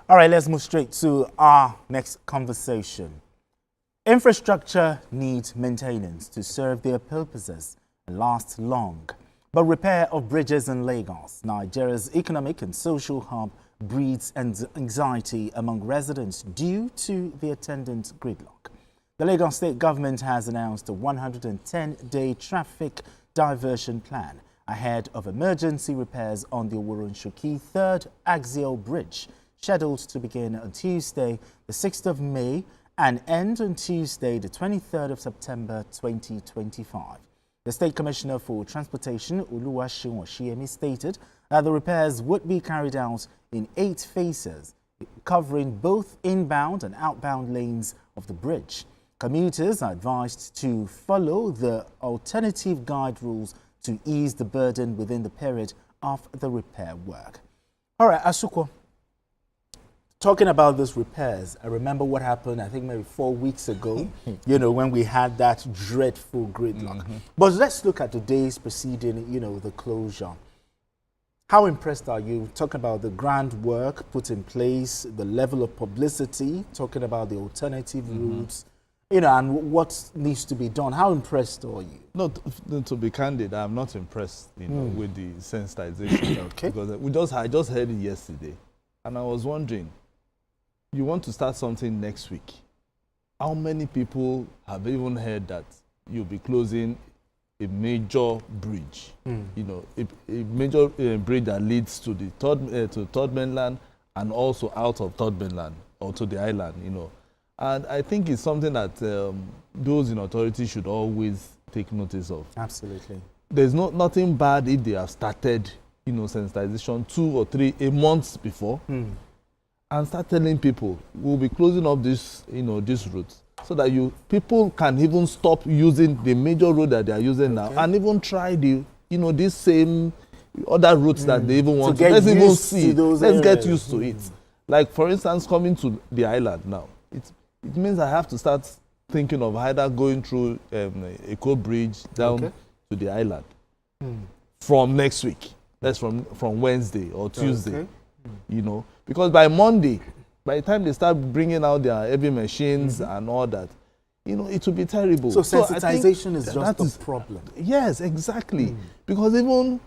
All right, let's move straight to our next conversation. Infrastructure needs maintenance to serve their purposes and last long. But repair of bridges in Lagos, Nigeria's economic and social hub, breeds anxiety among residents due to the attendant gridlock. The Lagos State government has announced a 110-day traffic diversion plan ahead of emergency repairs on the Oworun-Shoki 3rd Axial Bridge, scheduled to begin on Tuesday, the 6th of May, and end on Tuesday, the 23rd of September 2025. The State Commissioner for Transportation, Oluwaseun Oshiyemi, stated that the repairs would be carried out in 8 phases, covering both inbound and outbound lanes of the bridge. Commuters are advised to follow the alternative guide rules to ease the burden within the period of the repair work. All right, Asukwo. Talking about these repairs, I remember what happened, I think maybe 4 weeks ago, when we had that dreadful gridlock. But let's look at the days preceding, the closure. How impressed are you? Talking about the grand work put in place, the level of publicity, talking about the alternative routes, and what needs to be done. How impressed are you? No, to be candid, I'm not impressed, with the sensitization. Okay. Because I just heard it yesterday, and I was wondering, you want to start something next week. How many people have even heard that you'll be closing a major bridge? A major bridge that leads to the third mainland and also out of third mainland or to the island. And I think it's something that those in authority should always take notice of. Absolutely. There's nothing bad if they have started, sensitization 2 or 3 months before. And start telling people we'll be closing up this route so that people can even stop using the major road that they are using now and even try this same other routes that they even want to. Let's even see. Let's get used to it. Like for instance, coming to the island now, it means I have to start thinking of either going through Eko Bridge down to the island from next week. That's from Wednesday or Tuesday. Because by Monday, by the time they start bringing out their heavy machines and all that, it will be terrible. So sensitization is just a problem. Yes, exactly. Because even,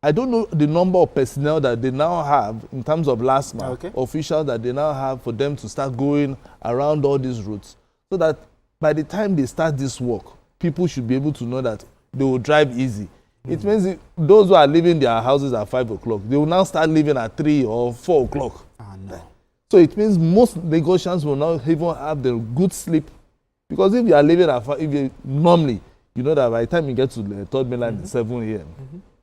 I don't know the number of personnel that they now have in terms of last mile, officials that they now have for them to start going around all these routes. So that by the time they start this work, people should be able to know that they will drive easy. It means those who are leaving their houses at 5 o'clock, they will now start leaving at 3 or 4 o'clock. No. So it means most Lagosians will not even have the good sleep. Because if you are leaving at 5, normally, that by the time you get to the third mainland at 7 a.m.,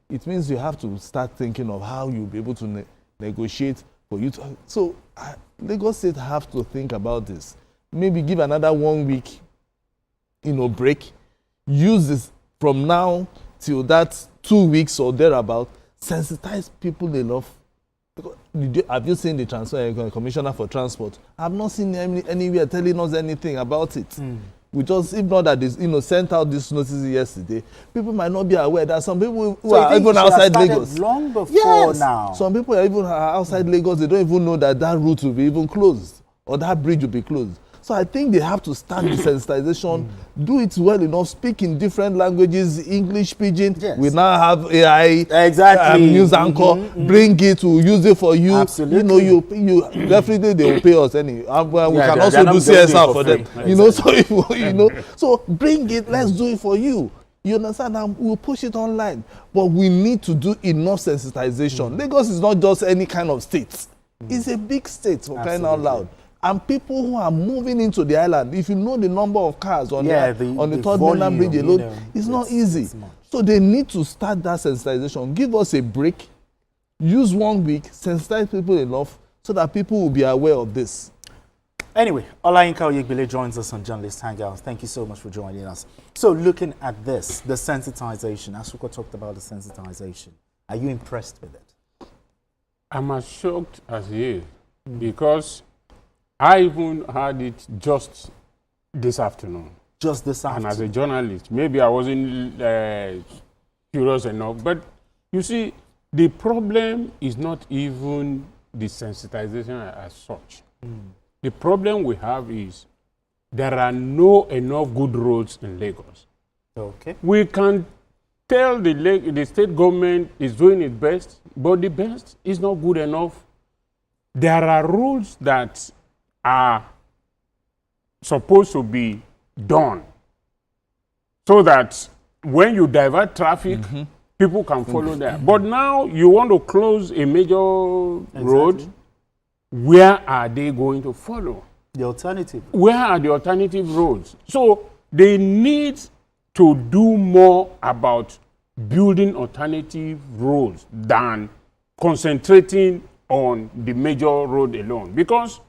it means you have to start thinking of how you'll be able to negotiate for you to. So Lagos State have to think about this. Maybe give another 1 week, break. Use this from now till that 2 weeks or thereabout, sensitize people enough. Have you seen the Commissioner for Transport? I've not seen anywhere telling us anything about it. We just, if not that they sent out this notice yesterday, people might not be aware that some people who are even outside Lagos. Long before now. Some people are even outside Lagos, they don't even know that route will be even closed or that bridge will be closed. So I think they have to start the sensitization, do it well enough, speak in different languages, English, Pidgin. Yes. We now have AI, news anchor, bring it, we'll use it for you. Absolutely. You definitely they will pay us any. We can also do CSR for them. Exactly. So bring it, let's do it for you. You understand? Now we'll push it online, but we need to do enough sensitization. Lagos is not just any kind of state; it's a big state for crying out loud. And people who are moving into the island, if you know the number of cars on the third mainland bridge alone, it's not easy. So they need to start that sensitization. Give us a break. Use 1 week, sensitize people enough so that people will be aware of this. Anyway, Olayinka Oyegbile joins us on Journalist Hangout. Thank you so much for joining us. So looking at this, the sensitization, Asuka talked about the sensitization. Are you impressed with it? I'm as shocked as you because I even had it just this afternoon. Just this afternoon? And as a journalist, maybe I wasn't curious enough. But you see, the problem is not even the sensitization as such. The problem we have is there are no enough good roads in Lagos. Okay. We can tell the state government is doing its best, but the best is not good enough. There are rules that are supposed to be done so that when you divert traffic, people can follow that. But now you want to close a major road, where are they going to follow? The alternative. Where are the alternative roads? So they need to do more about building alternative roads than concentrating on the major road alone. Because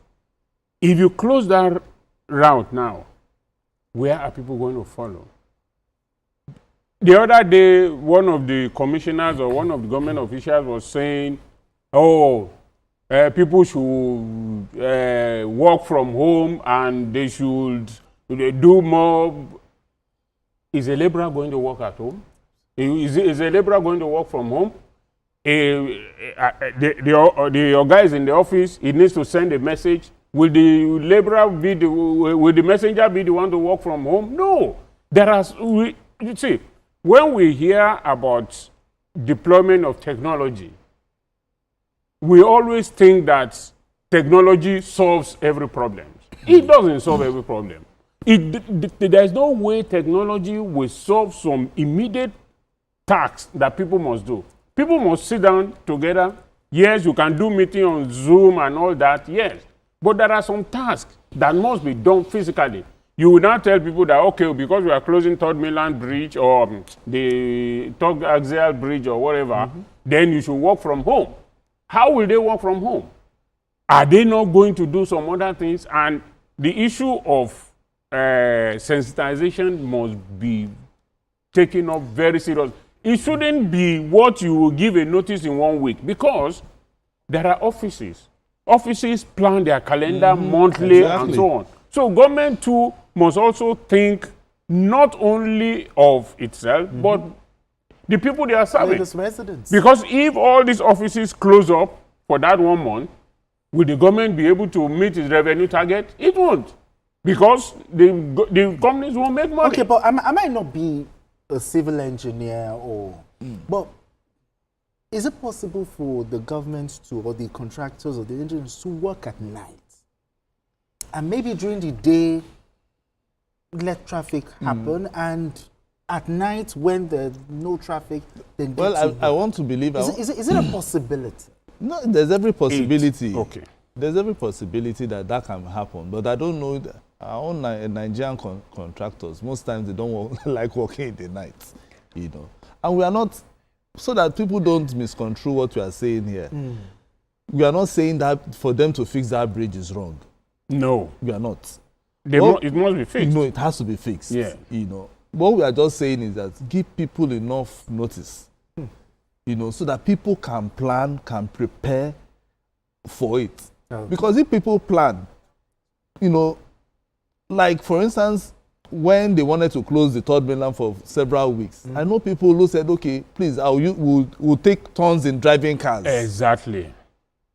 if you close that route now, where are people going to follow? The other day, one of the commissioners or one of the government officials was saying, oh, people should work from home and they should do more. Is a laborer going to work at home? Is a laborer going to work from home? The guys in the office, he needs to send a message. Will the laborer be will the messenger be the one to work from home? No. You see, when we hear about deployment of technology, we always think that technology solves every problem. It doesn't solve every problem. There's no way technology will solve some immediate tasks that people must do. People must sit down together. Yes, you can do meeting on Zoom and all that, yes. But there are some tasks that must be done physically. You will not tell people that, okay, because we are closing Third Mainland Bridge or the Third Axial Bridge or whatever, then you should work from home. How will they work from home? Are they not going to do some other things? And the issue of sensitization must be taken up very serious. It shouldn't be what you will give a notice in 1 week, because there are offices. Offices plan their calendar monthly and so on. So government too must also think not only of itself, but the people they are serving. Lagos residents. Because if all these offices close up for that 1 month, will the government be able to meet its revenue target? It won't. Because the companies won't make money. Okay, but I might not be a civil engineer but is it possible for the government to, or the contractors or the engineers to work at night? And maybe during the day, let traffic happen, and at night when there's no traffic, then I want to believe... Is it a possibility? No, there's every possibility. Okay. There's every possibility that can happen, but I don't know. Our own Nigerian contractors, most times they don't like working in the night, you know. And we are not, so that people don't misconstrue what we are saying here. We are not saying that for them to fix that bridge is wrong. No. We are not. It must be fixed. No, it has to be fixed. Yeah. You know. What we are just saying is that give people enough notice, you know, so that people can plan, can prepare for it. Okay. Because if people plan, you know, like for instance, when they wanted to close the Third Mainland for several weeks, I know people who said, okay, please, we'll take turns in driving cars. Exactly.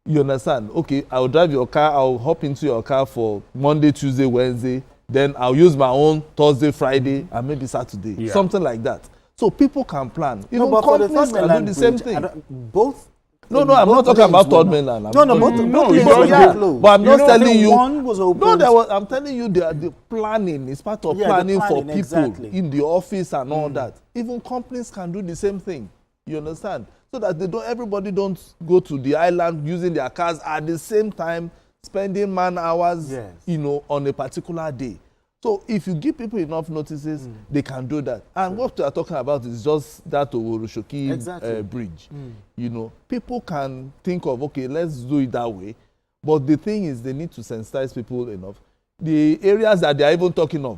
You understand? Okay, I'll drive your car, I'll hop into your car for Monday, Tuesday, Wednesday, then I'll use my own Thursday, Friday, and maybe Saturday. Yeah. Something like that. So people can plan. Even but for the companies Third can do Mainland the same Bridge, thing. both. No, I'm not talking about Third Mainland. No, both lanes because were they- closed. But I'm not telling only you. one was open. No, I'm telling you the planning is part of Yeah, the planning for planning, people exactly. in the office and all that. Even companies can do the same thing. You understand? So that everybody don't go to the island using their cars at the same time, spending man hours, Yes. you know, on a particular day. So if you give people enough notices, they can do that. And what we are talking about is just that Oworoshoki Exactly. bridge. You know, people can think of, okay, let's do it that way. But the thing is, they need to sensitize people enough. The areas that they are even talking of,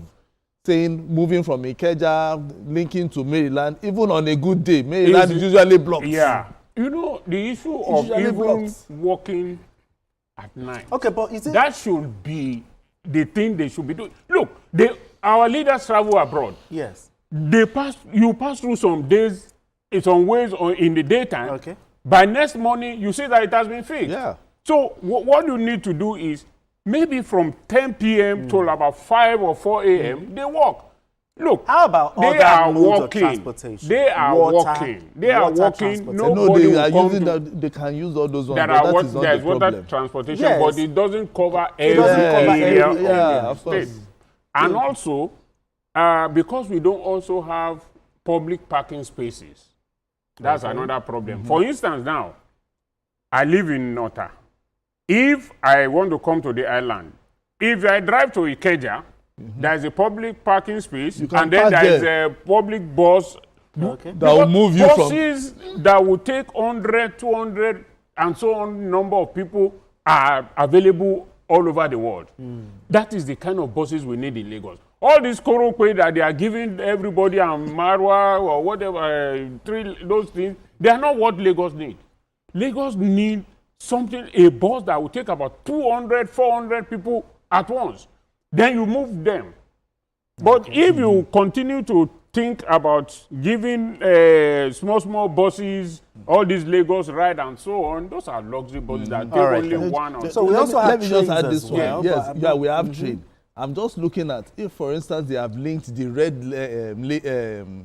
saying moving from Ikeja, linking to Maryland, even on a good day, Maryland is usually blocked. Yeah. You know, the issue of usually even blocked. working at night, Okay, but is it? that should be the thing they should be doing. Look, our leaders travel abroad. Yes. You pass through some days, some ways in the daytime. Okay. By next morning, you see that it has been fixed. Yeah. So what you need to do is maybe from 10 p.m. till about 5 or 4 a.m. they walk. Look, How about they other are modes of walking. transportation? They are Water, walking. They are water walking. transportation. No, Nobody they will are come using to- that. They can use all those ones. There but are that what is not there's the water problem. transportation, Yes. but it doesn't cover every doesn't cover area every of area, the of state. course. And also, because we don't also have public parking spaces, that's another problem. For instance, now, I live in Nota. If I want to come to the island, if I drive to Ikeja, there's a public parking space, You can and then park there's there. a public bus. Okay. That will move you from. Buses that will take 100, 200, and so on number of people are available all over the world. That is the kind of buses we need in Lagos. All this Korokwe that they are giving everybody and Marwa or whatever, those things, they are not what Lagos need. Lagos need something, a bus that will take about 200, 400 people at once. Then you move them. But if you continue to think about giving small buses, all these Lagos ride and so on, those are luxury buses that take All right, only then. one or So we Let also me- have let me just trains add as this one. well, Yes, but- yeah, we have train. I'm just looking at if, for instance, they have linked the red Line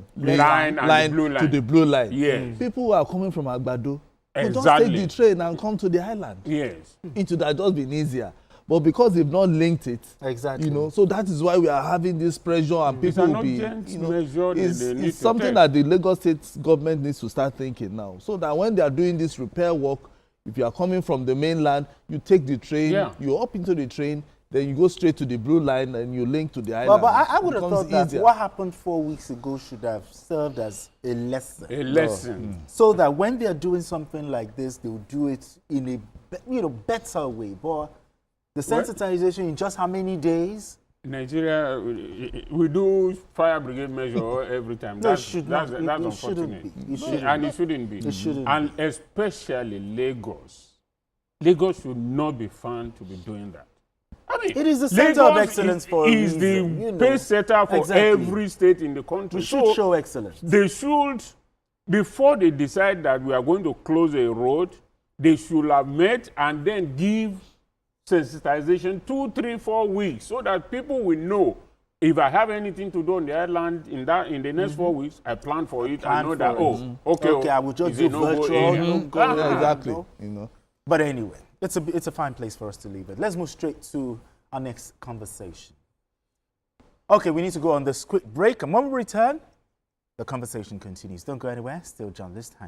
and the blue to line. the blue line. Yes. People who are coming from Agbado, they just Exactly. take the train and come to the island. Yes. It would have just been easier. But because they've not linked it, Exactly. you know, so that is why we are having this pressure and It's people an will be, urgent you know, measure that it's, they need it's to something take. that the Lagos State government needs to start thinking now. So that when they are doing this repair work, if you are coming from the mainland, you take the train, Yeah. you up into the train, then you go straight to the blue line and you link to the island. But I would have It becomes thought that easier. what happened 4 weeks ago should have served as a lesson. A lesson. So that when they are doing something like this, they'll do it in a better way. But the sensitization in just how many days? Nigeria, we do fire brigade measure every time. No, it That's, should that's, not. that's It shouldn't unfortunate. be. It shouldn't. And it shouldn't be. It shouldn't And especially Lagos. Lagos should not be found to be doing that. I mean, It is the center of Lagos excellence is, for a is reason, the you know. pace setter for Exactly. every state in the country. We should show excellence. They should, before they decide that we are going to close a road, they should have met and then give sensitization 2, 3, 4 weeks so that people will know if I have anything to do on the island in the next 4 weeks, I plan for it. I Plan know for that, it. okay, I will just it's do a no-go virtual. area. No go, Yeah, exactly. no. You know. But anyway, it's a fine place for us to leave it. Let's move straight to our next conversation. Okay, we need to go on this quick break, and when we return, the conversation continues. Don't go anywhere. Still journalist, hang